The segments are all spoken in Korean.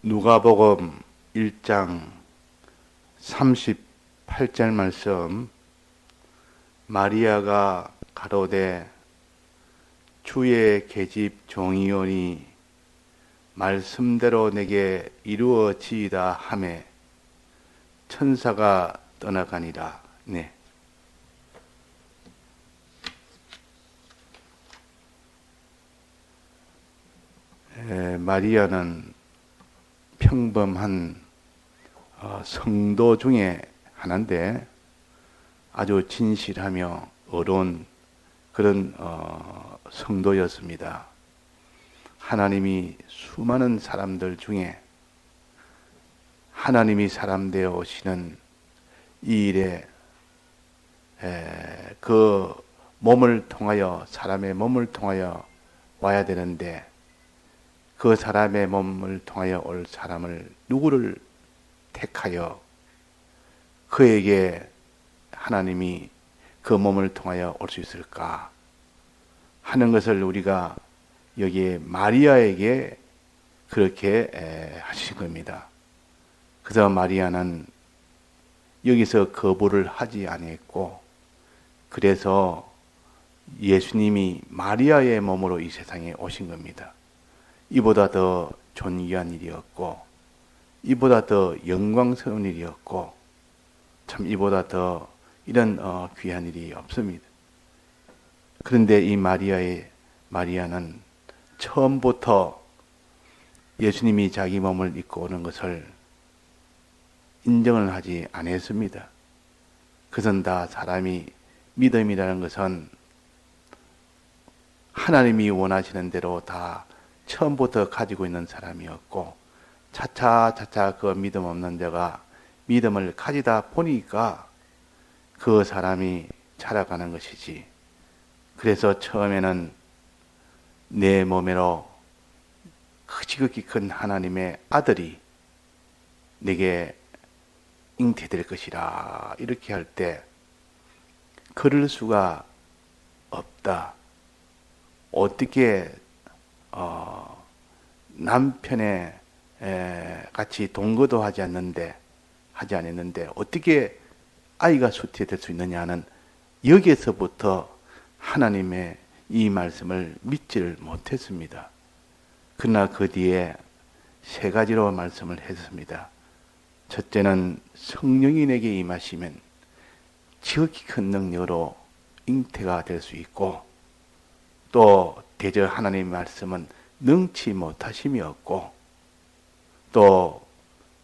누가복음 1장 38절 말씀. 마리아가 가로되 주의 계집 종이오니 말씀대로 내게 이루어지이다 하매 천사가 떠나가니라. 네. 마리아는 평범한 성도 중에 하나인데 아주 진실하며 어려운 그런 성도였습니다. 하나님이 수많은 사람들 중에 하나님이 사람 되어 오시는 이 일에 그 몸을 통하여, 사람의 몸을 통하여 와야 되는데 그 사람의 몸을 통하여 올 사람을 누구를 택하여 그에게 하나님이 그 몸을 통하여 올 수 있을까 하는 것을 우리가 여기에 마리아에게 그렇게 하신 겁니다. 그래서 마리아는 여기서 거부를 하지 아니했고, 그래서 예수님이 마리아의 몸으로 이 세상에 오신 겁니다. 이보다 더 존귀한 일이었고, 이보다 더 영광스러운 일이었고, 참 이보다 더 이런 귀한 일이 없습니다. 그런데 이 마리아는 처음부터 예수님이 자기 몸을 입고 오는 것을 인정을 하지 않았습니다. 그것은 다 사람이 믿음이라는 것은 하나님이 원하시는 대로 다 처음부터 가지고 있는 사람이었고, 차차 그 믿음 없는 자가 믿음을 가지다 보니까 그 사람이 자라가는 것이지. 그래서 처음에는 내 몸으로 지극히 큰 하나님의 아들이 내게 잉태될 것이라 이렇게 할 때 그럴 수가 없다. 어떻게 남편의 같이 동거도 하지 않았는데 어떻게 아이가 수태될 수 있느냐는 여기에서부터 하나님의 이 말씀을 믿지를 못했습니다. 그러나 그 뒤에 세 가지로 말씀을 했습니다. 첫째는 성령이 내게 임하시면 지극히 큰 능력으로 잉태가 될 수 있고, 또 대저 하나님의 말씀은 능치 못하심이 없고, 또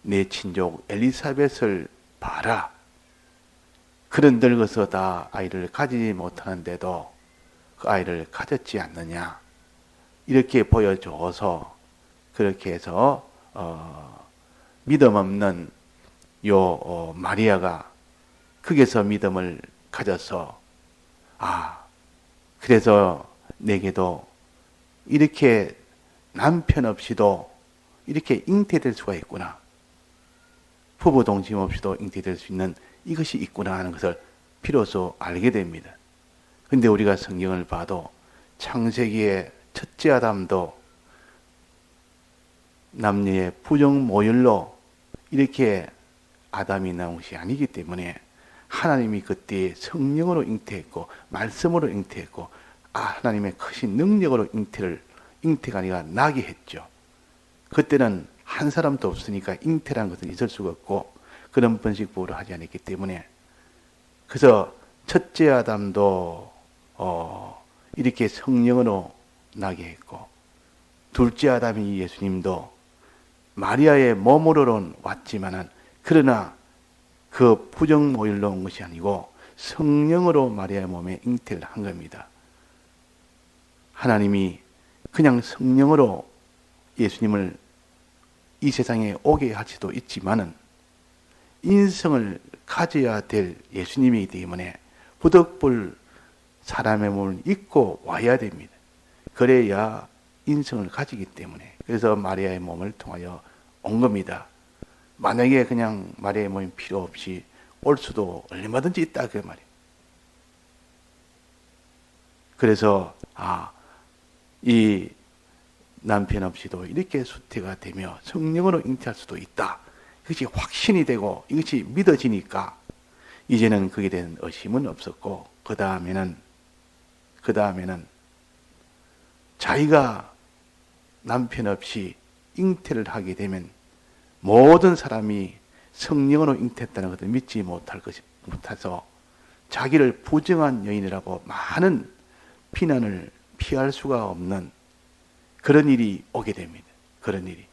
내 친족 엘리사벳을 봐라. 그런 늙어서 다 아이를 가지지 못하는데도 그 아이를 가졌지 않느냐. 이렇게 보여줘서 그렇게 해서 믿음 없는 마리아가 거기서 믿음을 가져서 그래서 내게도 이렇게 남편 없이도 이렇게 잉태될 수가 있구나. 부부 동침 없이도 잉태될 수 있는 이것이 있구나 하는 것을 비로소 알게 됩니다. 근데 우리가 성경을 봐도 창세기의 첫째 아담도 남녀의 부정 모율로 이렇게 아담이 나온 것이 아니기 때문에 하나님이 그때 성령으로 잉태했고 말씀으로 잉태했고 하나님의 크신 능력으로 잉태가 아니라 나게 했죠. 그때는 한 사람도 없으니까 잉태라는 것은 있을 수가 없고 그런 번식부를 하지 않았기 때문에, 그래서 첫째 아담도 이렇게 성령으로 나게 했고, 둘째 아담이 예수님도 마리아의 몸으로는 왔지만은 그러나 그 부정모율로 온 것이 아니고 성령으로 마리아의 몸에 잉태를 한 겁니다. 하나님이 그냥 성령으로 예수님을 이 세상에 오게 할 수도 있지만은 인성을 가져야 될 예수님이기 때문에 부득불 사람의 몸을 입고 와야 됩니다. 그래야 인성을 가지기 때문에. 그래서 마리아의 몸을 통하여 온 겁니다. 만약에 그냥 마리아의 몸이 필요 없이 올 수도 얼마든지 있다 그 말이에요. 그래서 이 남편 없이도 이렇게 수태가 되며 성령으로 잉태할 수도 있다. 이것이 확신이 되고 이것이 믿어지니까 이제는 거기에 대한 의심은 없었고, 그 다음에는 자기가 남편 없이 잉태를 하게 되면 모든 사람이 성령으로 잉태했다는 것을 믿지 못해서 자기를 부정한 여인이라고 많은 비난을 피할 수가 없는 그런 일이 오게 됩니다. 그런 일이.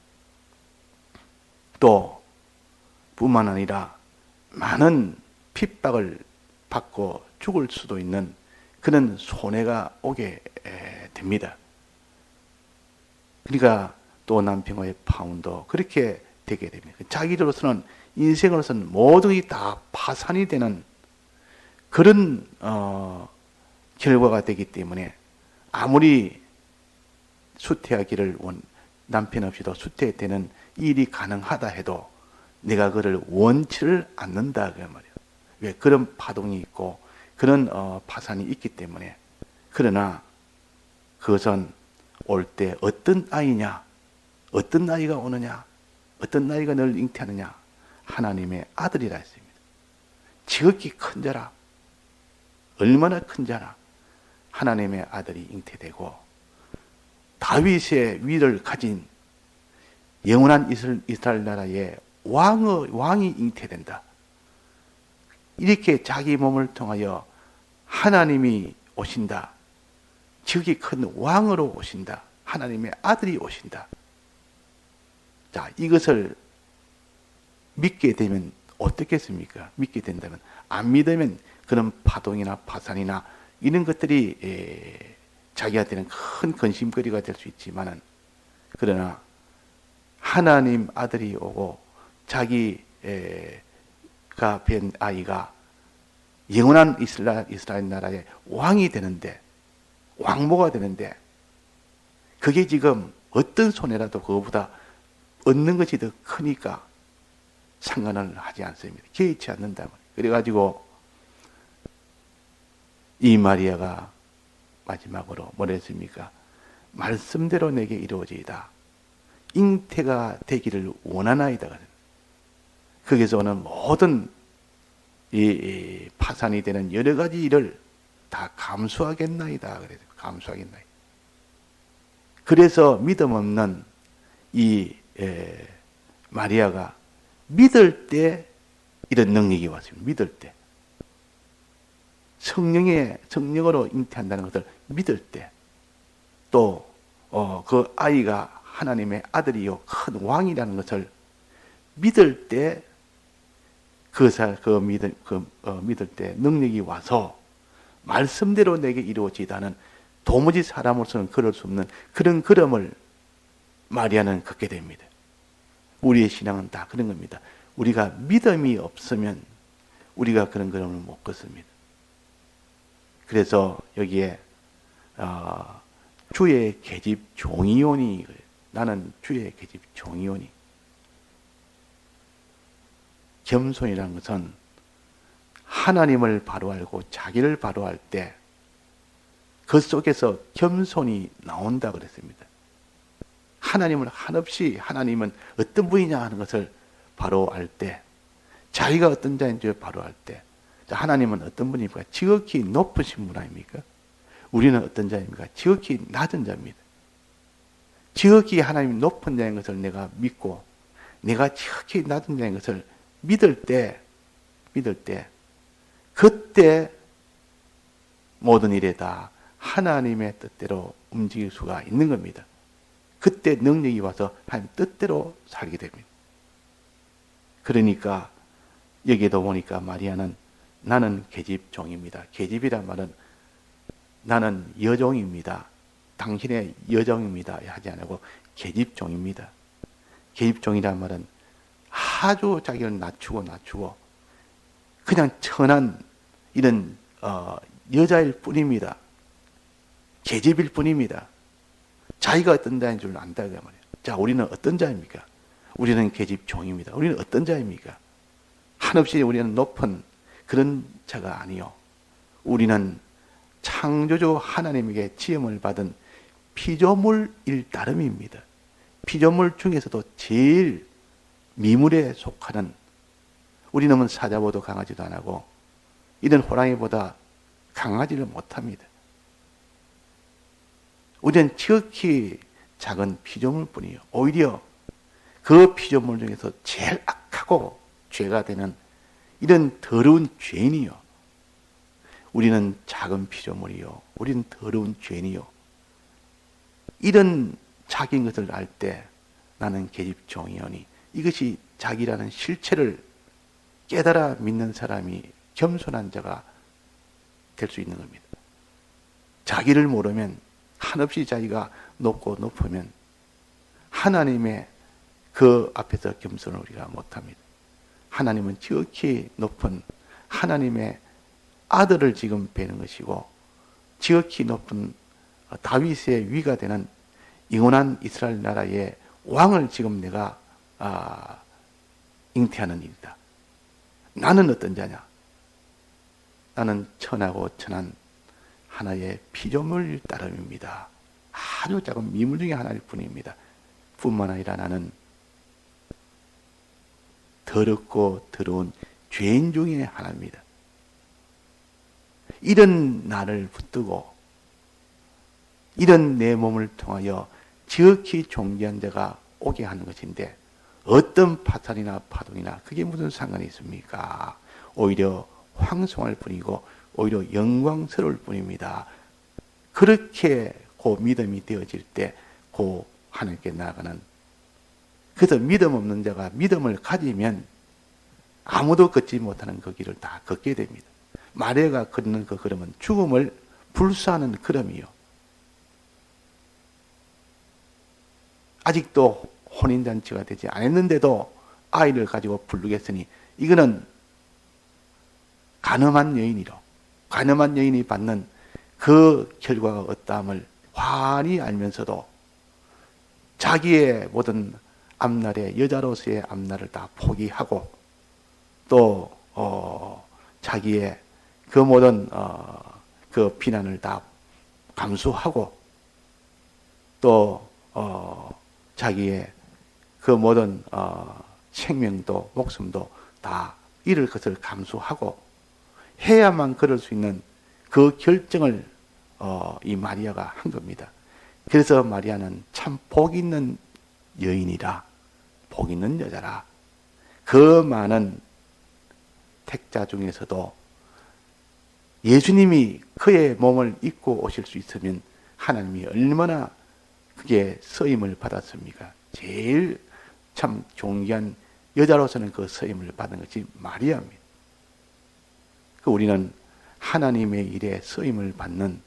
또 뿐만 아니라 많은 핍박을 받고 죽을 수도 있는 그런 손해가 오게 됩니다. 그러니까 또 남편과의 파혼도 그렇게 되게 됩니다. 자기로서는 인생으로서는 모든 게 다 파산이 되는 그런 결과가 되기 때문에 아무리 수태하기를 남편 없이도 수태되는 일이 가능하다 해도 내가 그를 원치를 않는다 그 말이에요. 왜? 그런 파동이 있고 그런 파산이 있기 때문에. 그러나 그것은 올 때 어떤 아이냐, 어떤 나이가 오느냐, 어떤 나이가 널 잉태하느냐, 하나님의 아들이라 했습니다. 지극히 큰 자라, 얼마나 큰 자라, 하나님의 아들이 잉태되고 다윗의 위를 가진 영원한 이스라엘 나라의 왕이 잉태된다. 이렇게 자기 몸을 통하여 하나님이 오신다. 지극히 큰 왕으로 오신다. 하나님의 아들이 오신다. 자, 이것을 믿게 되면 어떻겠습니까? 믿게 된다면. 안 믿으면 그런 파동이나 파산이나 이런 것들이 자기한테는 큰 근심거리가 될 수 있지만은, 그러나 하나님 아들이 오고 자기가 뵌 아이가 영원한 이스라엘 나라의 왕이 되는데, 왕모가 되는데, 그게 지금 어떤 손해라도 그거보다 얻는 것이 더 크니까 상관을 하지 않습니다. 개의치 않는다. 그래가지고 이 마리아가 마지막으로 뭐라 했습니까? 말씀대로 내게 이루어지이다. 잉태가 되기를 원하나이다. 거기서 오는 모든 이 파산이 되는 여러 가지 일을 다 감수하겠나이다. 그래서 감수하겠나이다. 그래서 믿음 없는 이 마리아가 믿을 때 이런 능력이 왔습니다. 믿을 때. 성령으로 잉태한다는 것을 믿을 때, 또 그 아이가 하나님의 아들이요 큰 왕이라는 것을 믿을 때, 믿을 때 능력이 와서 말씀대로 내게 이루어지다는, 도무지 사람으로서는 걸을 수 없는 그런 걸음을 마리아는 걷게 됩니다. 우리의 신앙은 다 그런 겁니다. 우리가 믿음이 없으면 우리가 그런 걸음을 못 걷습니다. 그래서 여기에 주의 계집 종이오니, 나는 주의 계집 종이오니. 겸손이라는 것은 하나님을 바로 알고 자기를 바로 알 때 그 속에서 겸손이 나온다 그랬습니다. 하나님을 한없이, 하나님은 어떤 분이냐 하는 것을 바로 알 때, 자기가 어떤 자인 줄 바로 알 때, 하나님은 어떤 분입니까? 지극히 높으신 분 아닙니까? 우리는 어떤 자입니까? 지극히 낮은 자입니다. 지극히 하나님 높은 자인 것을 내가 믿고, 내가 지극히 낮은 자인 것을 믿을 때, 그때 모든 일에 다 하나님의 뜻대로 움직일 수가 있는 겁니다. 그때 능력이 와서 하나님 뜻대로 살게 됩니다. 그러니까 여기에도 보니까 마리아는 나는 계집종입니다. 계집이란 말은 나는 여종입니다. 당신의 여종입니다. 하지 않고 계집종입니다. 계집종이란 말은 아주 자기를 낮추고 그냥 천한 이런 여자일 뿐입니다. 계집일 뿐입니다. 자기가 어떤 자인 줄 안다 그 말이에요. 자, 우리는 어떤 자입니까? 우리는 계집종입니다. 우리는 어떤 자입니까? 한없이 우리는 높은 그런 자가 아니요. 우리는 창조주 하나님에게 지음을 받은 피조물일 따름입니다. 피조물 중에서도 제일 미물에 속하는, 우리는 사자보다 강하지도 않고 이런 호랑이보다 강하지를 못합니다. 우리는 지극히 작은 피조물뿐이요. 오히려 그 피조물 중에서 제일 악하고 죄가 되는 이런 더러운 죄인이요. 우리는 작은 피조물이요. 우리는 더러운 죄인이요. 이런 자기인 것을 알 때 나는 계집 종이오니, 이것이 자기라는 실체를 깨달아 믿는 사람이 겸손한 자가 될 수 있는 겁니다. 자기를 모르면, 한없이 자기가 높고 높으면 하나님의 그 앞에서 겸손을 우리가 못합니다. 하나님은 지극히 높은 하나님의 아들을 지금 뵈는 것이고, 지극히 높은 다윗의 위가 되는 영원한 이스라엘 나라의 왕을 지금 내가 잉태하는 일이다. 나는 어떤 자냐? 나는 천하고 천한 하나의 피조물 따름입니다. 아주 작은 미물 중에 하나일 뿐입니다. 뿐만 아니라 나는 더럽고 더러운 죄인 중에 하나입니다. 이런 나를 붙들고 이런 내 몸을 통하여 지극히 존귀한 자가 오게 하는 것인데, 어떤 파탄이나 파동이나 그게 무슨 상관이 있습니까? 오히려 황송할 뿐이고 오히려 영광스러울 뿐입니다. 그렇게 그 믿음이 되어질 때 그 하나님께 나아가는, 그래서 믿음 없는 자가 믿음을 가지면 아무도 걷지 못하는 그 길을 다 걷게 됩니다. 마리아가 걷는 그 걸음은 죽음을 불사하는 걸음이요. 아직도 혼인잔치가 되지 않았는데도 아이를 가지고 부르겠으니, 이거는 간음한 여인이로, 간음한 여인이 받는 그 결과가 어떠함을 환히 알면서도 자기의 모든 앞날의 여자로서의 앞날을 다 포기하고, 또 자기의 그 모든 그 비난을 다 감수하고, 또 자기의 그 모든 생명도 목숨도 다 잃을 것을 감수하고 해야만 걸을 수 있는 그 결정을 이 마리아가 한 겁니다. 그래서 마리아는 참 복 있는 여인이라, 복 있는 여자라. 그 많은 택자 중에서도 예수님이 그의 몸을 입고 오실 수 있으면 하나님이 얼마나 그게 쓰임을 받았습니까? 제일 참 존귀한 여자로서는 그 쓰임을 받은 것이 마리아입니다. 우리는 하나님의 일에 쓰임을 받는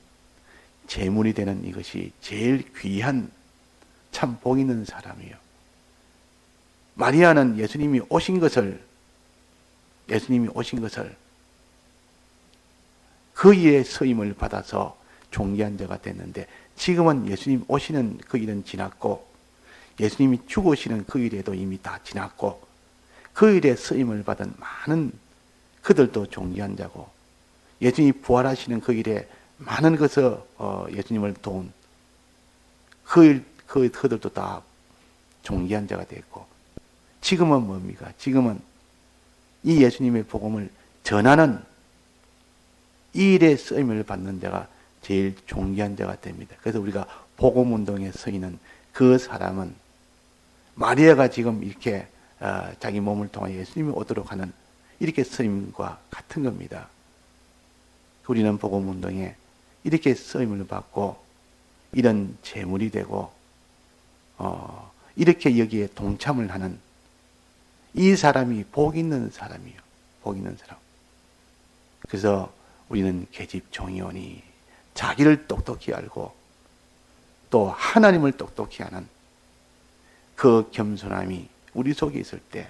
제물이 되는 이것이 제일 귀한 참 복 있는 사람이에요. 마리아는 예수님이 오신 것을 그 일에 쓰임을 받아서 존귀한 자가 됐는데, 지금은 예수님 오시는 그 일은 지났고, 예수님이 죽으시는 그 일에도 이미 다 지났고, 그 일에 쓰임을 받은 많은 그들도 존귀한 자고, 예수님이 부활하시는 그 일에 많은 것을 예수님을 도운 그들도 다 존귀한 자가 됐고, 지금은 뭡니까? 지금은 이 예수님의 복음을 전하는 이 일에 쓰임을 받는 자가 제일 존귀한 자가 됩니다. 그래서 우리가 복음 운동에 서 있는 그 사람은 마리아가 지금 이렇게 자기 몸을 통해 예수님이 오도록 하는 이렇게 쓰임과 같은 겁니다. 우리는 복음 운동에 이렇게 쓰임을 받고 이런 제물이 되고 이렇게 여기에 동참을 하는 이 사람이 복 있는 사람이에요. 복 있는 사람. 그래서 우리는 계집 종이오니, 자기를 똑똑히 알고 또 하나님을 똑똑히 아는 그 겸손함이 우리 속에 있을 때,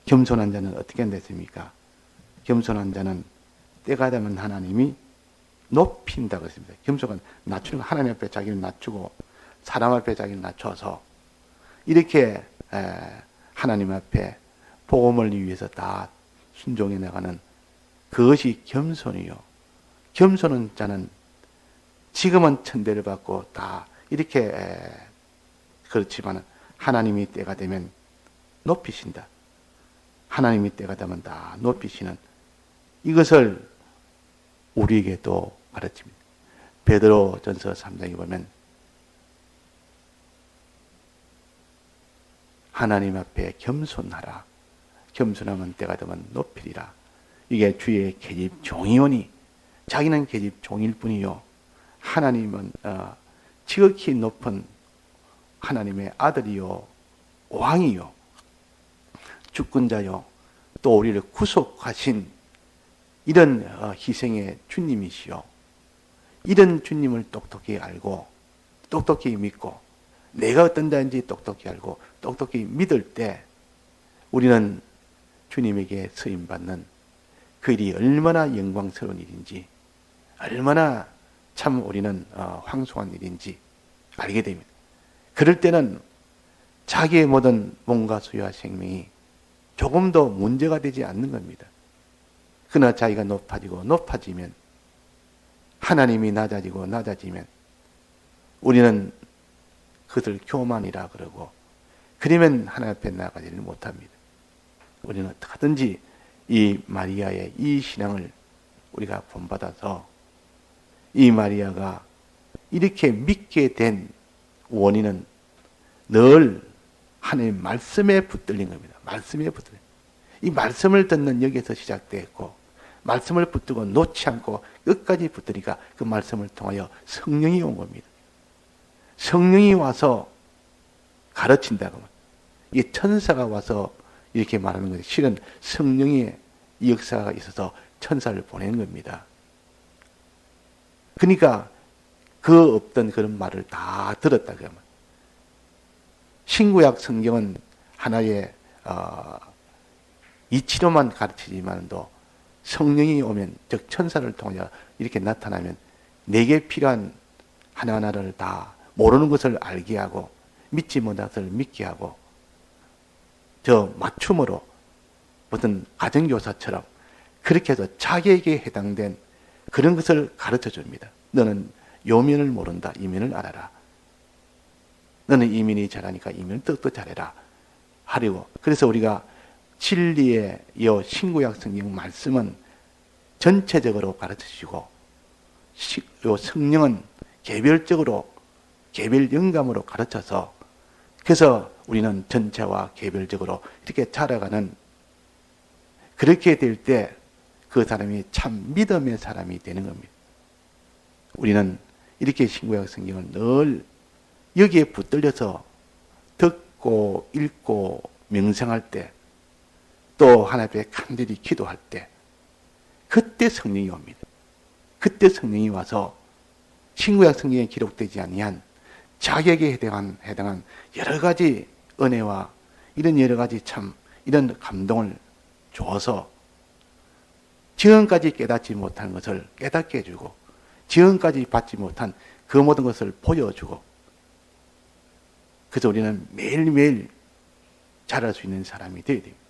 겸손한 자는 어떻게 됐습니까? 겸손한 자는 때가 되면 하나님이 높인다고 했습니다. 겸손한 낮추는 거, 하나님 앞에 자기를 낮추고 사람 앞에 자기를 낮춰서 이렇게 하나님 앞에 복음을 위해서 다 순종해 나가는 그것이 겸손이요. 겸손한 자는 지금은 천대를 받고 다 이렇게 그렇지만 하나님이 때가 되면 높이신다. 하나님이 때가 되면 다 높이시는 이것을 우리에게도 가르칩니다. 베드로전서 3장에 보면 하나님 앞에 겸손하라. 겸손하면 때가 되면 높이리라. 이게 주의 계집 종이오니 자기는 계집 종일 뿐이요 하나님은 지극히 높은 하나님의 아들이요 왕이요 주권자요 또 우리를 구속하신 이런 희생의 주님이시요 이런 주님을 똑똑히 알고 똑똑히 믿고 내가 어떤 자인지 똑똑히 알고 똑똑히 믿을 때 우리는 주님에게 쓰임받는 그 일이 얼마나 영광스러운 일인지 얼마나 참 우리는 황송한 일인지 알게 됩니다. 그럴 때는 자기의 모든 몸과 수와 생명이 조금도 문제가 되지 않는 겁니다. 그러나 자기가 높아지고 높아지면 하나님이 낮아지고 낮아지면 우리는 그것을 교만이라 그러고 그러면 하나님 앞에 나가지를 못합니다. 우리는 어떻게 하든지 이 마리아의 이 신앙을 우리가 본받아서 이 마리아가 이렇게 믿게 된 원인은 늘 하나님 말씀에 붙들린 겁니다. 말씀에 붙들린. 이 말씀을 듣는 여기에서 시작되었고 말씀을 붙들고 놓지 않고 끝까지 붙들니까 그 말씀을 통하여 성령이 온 겁니다. 성령이 와서 가르친다고. 이게 천사가 와서 이렇게 말하는 것이 실은 성령의 이 역사가 있어서 천사를 보낸 겁니다. 그러니까 그 없던 그런 말을 다 들었다 그러면 신구약 성경은 하나의 이치로만 가르치지만도 성령이 오면 즉 천사를 통하여 이렇게 나타나면 내게 필요한 하나하나를 다 모르는 것을 알게 하고 믿지 못한 것을 믿게 하고 저 맞춤으로 무슨 가정교사처럼 그렇게 해서 자기에게 해당된 그런 것을 가르쳐 줍니다. 너는 요면을 모른다. 이면을 알아라. 너는 이면이 잘하니까 이면 뜻도 잘해라. 하려고. 그래서 우리가 진리의 이 신구약 성경 말씀은 전체적으로 가르쳐 주시고 요 성령은 개별적으로 개별 영감으로 가르쳐서 그래서 우리는 전체와 개별적으로 이렇게 자라가는 그렇게 될 때 그 사람이 참 믿음의 사람이 되는 겁니다. 우리는 이렇게 신구약 성경을 늘 여기에 붙들려서 듣고 읽고 명상할 때 또 하나님 앞에 간절히 기도할 때 그때 성령이 옵니다. 그때 성령이 와서 신구약 성경에 기록되지 아니한 자격에 해당한 여러 가지 은혜와 이런 여러 가지 참 이런 감동을 주어서 지금까지 깨닫지 못한 것을 깨닫게 해주고 지금까지 받지 못한 그 모든 것을 보여주고 그래서 우리는 매일매일 자랄 수 있는 사람이 되어야 됩니다.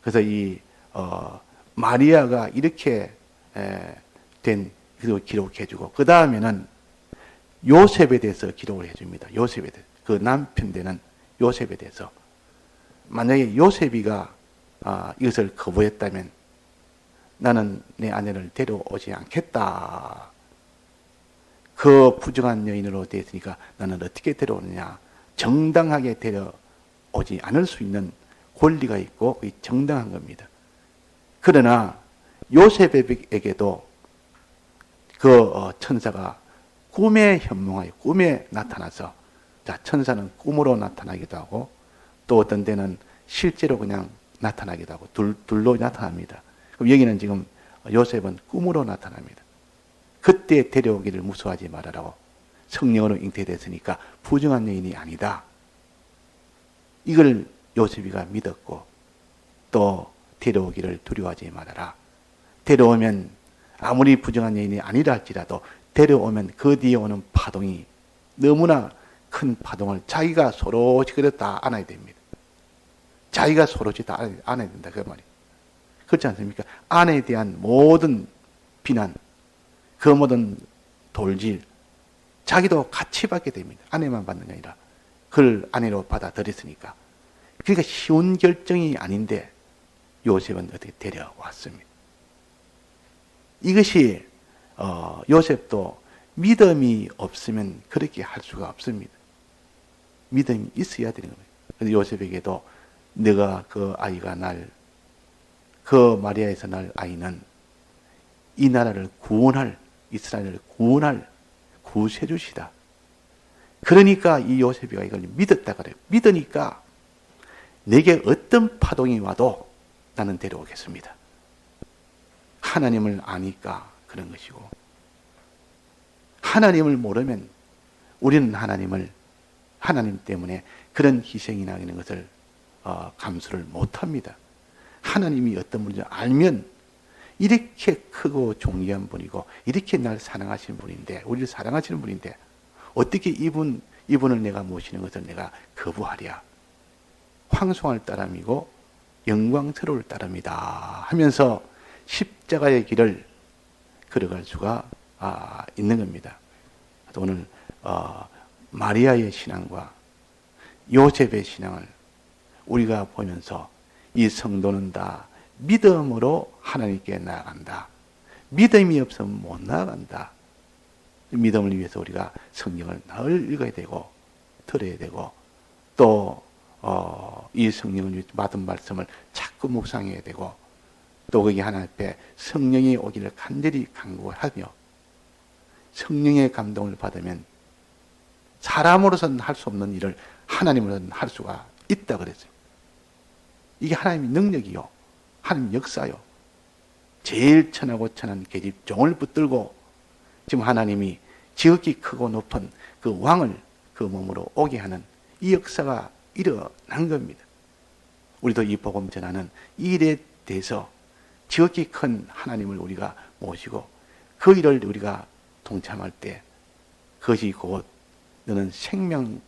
그래서 이 마리아가 이렇게 된 그리고 기록해주고 그 다음에는 요셉에 대해서 기록을 해줍니다. 요셉에 대해서 그 남편 되는 요셉에 대해서 만약에 요셉이가 이것을 거부했다면 나는 내 아내를 데려오지 않겠다. 그 부정한 여인으로 되어 있으니까 나는 어떻게 데려오느냐. 정당하게 데려오지 않을 수 있는 권리가 있고 정당한 겁니다. 그러나 요셉에게도 그 천사가 꿈에 현몽하여 꿈에 나타나서 자 천사는 꿈으로 나타나기도 하고 또 어떤 때는 실제로 그냥 나타나기도 하고 둘로 나타납니다. 그럼 여기는 지금 요셉은 꿈으로 나타납니다. 그때 데려오기를 무서워하지 말아라고 성령으로 잉태됐으니까 부정한 여인이 아니다. 이걸 요셉이가 믿었고 또 데려오기를 두려워하지 말아라. 데려오면 아무리 부정한 여인이 아니라 할지라도 데려오면 그 뒤에 오는 파동이 너무나 큰 파동을 자기가 소로시 다 안아야 됩니다. 자기가 소로시 다 안아야 된다 그 말이에요. 그렇지 않습니까? 아내에 대한 모든 비난, 그 모든 돌질, 자기도 같이 받게 됩니다. 아내만 받는 게 아니라 그를 아내로 받아들였으니까. 그러니까 쉬운 결정이 아닌데 요셉은 어떻게 데려왔습니다. 이것이 요셉도 믿음이 없으면 그렇게 할 수가 없습니다. 믿음이 있어야 되는 겁니다. 그래서 요셉에게도 내가 그 아이가 그 마리아에서 날 아이는 이 나라를 구원할, 이스라엘을 구원할 구세주시다. 그러니까 이 요셉이가 이걸 믿었다 그래요. 믿으니까 내게 어떤 파동이 와도 나는 데려오겠습니다. 하나님을 아니까 그런 것이고, 하나님을 모르면 우리는 하나님 때문에 그런 희생이나 이런 것을 감수를 못합니다. 하나님이 어떤 분인지 알면 이렇게 크고 존귀한 분이고 이렇게 날 사랑하시는 분인데, 우리를 사랑하시는 분인데 어떻게 이분을 내가 모시는 것을 내가 거부하랴. 황송할 따름이고 영광스러울 따름이다 하면서 십자가의 길을 걸어갈 수가 있는 겁니다. 오늘 마리아의 신앙과 요셉의 신앙을 우리가 보면서 이 성도는 다 믿음으로 하나님께 나아간다. 믿음이 없으면 못 나아간다. 믿음을 위해서 우리가 성경을 늘 읽어야 되고 들어야 되고 또 이 성령을 받은 말씀을 자꾸 묵상해야 되고 또 거기 하나님 앞에 성령이 오기를 간절히 간구하며 성령의 감동을 받으면 사람으로서는 할 수 없는 일을 하나님으로서는 할 수가 있다 그랬어요. 이게 하나님의 능력이요. 하나님 역사요. 제일 천하고 천한 계집 종을 붙들고 지금 하나님이 지극히 크고 높은 그 왕을 그 몸으로 오게 하는 이 역사가 일어난 겁니다. 우리도 이 복음 전하는 이 일에 대해서 지극히 큰 하나님을 우리가 모시고 그 일을 우리가 동참할 때 그것이 곧 너는 생명나무로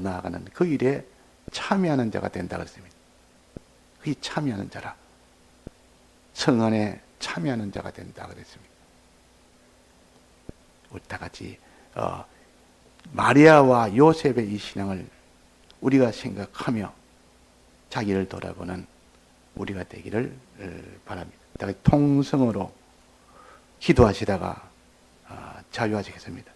나아가는 그 일에 참여하는 자가 된다 그랬습니다. 그게 참여하는 자라. 성안에 참여하는 자가 된다 그랬습니다. 우리 다 같이 마리아와 요셉의 이 신앙을 우리가 생각하며 자기를 돌아보는 우리가 되기를 바랍니다. 통성으로 기도하시다가 자유하시겠습니다.